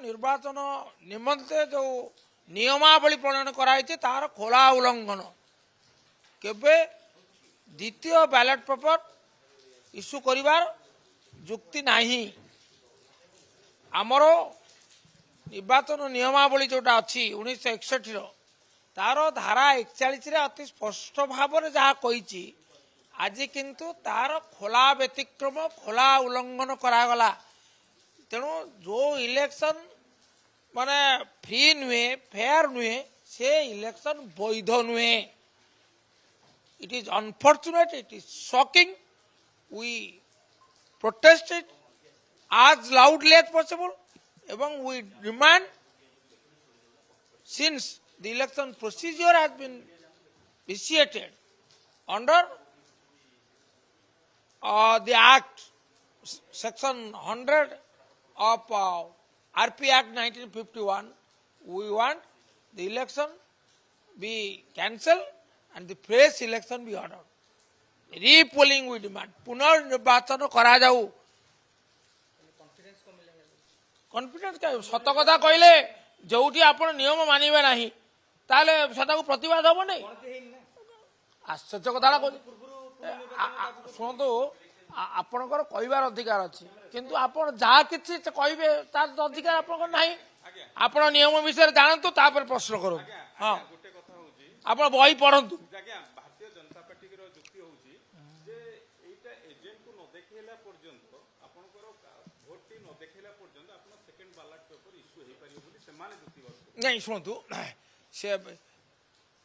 निर्वाचन निमंते जो नियमावली प्रणयन कराई तार खोला उल्लंघन केबे द्वितीय बैलेट पेपर इश्यू करिवार जुक्ति नाही। आमर निर्वाचन नियमावली जोटा अच्छी 1961 तार धारा 41 अति स्पष्ट भाव में जहाँ कही आज किंतु तार खोला व्यतिक्रम खोला उल्लंघन करागला। तेणु जो इलेक्शन माने फ्री नुहे फेयर नुहे से इलेक्शन वैध नुहे। It is unfortunate, it is shocking. We protest it as loudly as possible and we demand, since the election procedure has been initiated under the Act, Section 100 of RP Act 1951, we want the election be cancelled and the fresh election be ordered. Repolling we demand. पुनर्निर्वाचन करा जाऊ। Confidence क्या सत कथा कहले जोटी आपण नियम मानिबे नाही ताले सता को प्रतिवाद हो नहीं। आश्चर्य कथा शुणु आपणकर कहबार अधिकार अच्छी किंतु आपण जहाँ किसी कहबे तार अधिकार आपन नहीं। आपण नियम विषय जानतु तापर प्रश्न करू। हाँ आप बही पढ़तु। भारतीय जनता पार्टी जुक्ति होची जे एटा एजेंट को न देखैला पर्यंत आपनकर भोट टी न देखैला पर्यंत आपन सेकंड बैलेट पेपर इश्यू हे परियो बोली से माने जुक्ति बस नहीं। शुणु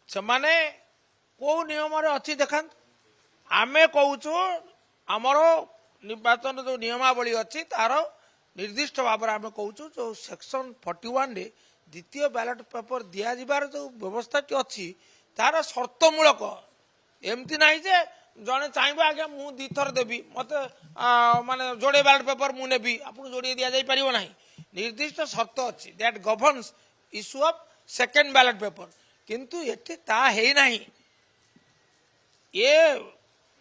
से माने को नियम रे अछि देखन आमे कहूछु हमर निर्वाचन जो नियमावली अछि तार निर्दिष्ट भाव में आमे कहूछु जो सेक्शन 41 रे द्वितीय बैलेट पेपर दिया जिबार जो व्यवस्था टी अछि तार शर्तमूलक एमती नहीं जे जड़े चाहबे आगे मु दी थर देवी मत माने जोड़े बैलेट पेपर मु नेबी आपन जोड़े दिया जाई परिबो नाही। निर्दिष्ट शर्त अछि that governs issue of second ballot paper किंतु एठी ता हे नाही। ये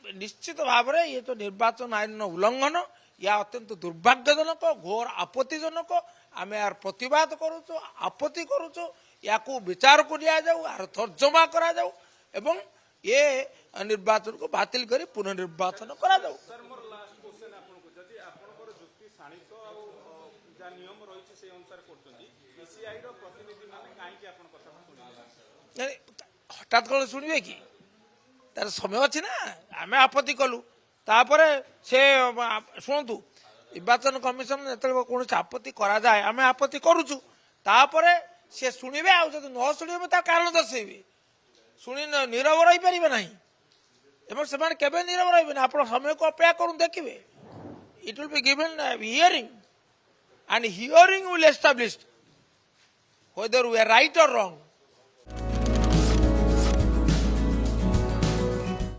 निश्चित भाव में ये तो निर्वाचन आईन उल्लंघन या अत्यंत दुर्भाग्यजनक घोर आपत्तिजनक। आम यार प्रतिवाद करुचु आपत्ति करुचु या विचार को लिया जाऊ यार तर्जमा करा जाऊ एवं ये निर्वाचन को बातिल करी पुनर्निर्वाचन करा जाऊ। सर मोर लास्ट क्वेश्चन आपन को जदी आपनकर जुक्ति सानित आ जा नियम रहिछि से अनुसार करछन्ती पीसीआई रो प्रतिनिधि माने काहे कि आपन कथा सुनिला हठात कल शुणवे कि तार समय अच्छी ना आम आपत्ति कलु तापर से शुणु निर्वाचन कमिशन जो कौन आपत्ति करा जाए आम आपत्ति करुचु तापर से शुणवे आदि न शुणे तार कारण दर्शेबे शुणी नीरव रही पारे ना एवं से नीरव रही आप समय को अपेक्षा करूँ देखिए it will be given hearing and hearing will establish whether we are right or wrong.